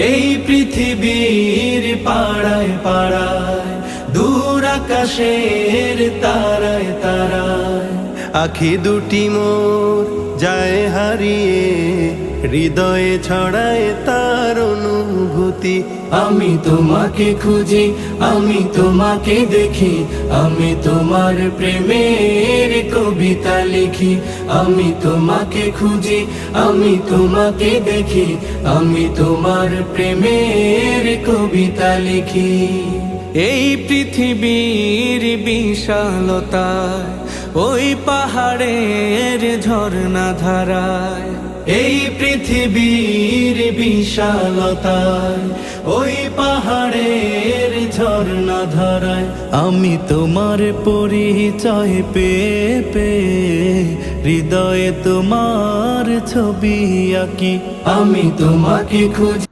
এই পৃথিবীর পাড়ায় পাড়ায়, দূর আকাশের তারায় তারায়, আখি দুটি মোর যায় হারিয়ে, হৃদয়ে ছড়ায় তার অনুভূতি। আমি তোমাকে খুঁজি, আমি তোমাকে দেখি, আমি তোমার প্রেমের কবিতা লিখি। আমি তোমাকে খুঁজি, আমি তোমাকে দেখি, আমি তোমার প্রেমের কবিতা লিখি। এই পৃথিবীর বিশালতায়, ওই পাহাড়ের ঝর্ণা ধারায়, এই পৃথিবীর বিশালতায়, ওই পাহাড়ের ঝর্ণা ধারায়, আমি তোমার পরিচয় পেয়ে পেয়ে, হৃদয়ে তোমার ছবি আঁকি। আমি তোমাকে খুঁজি।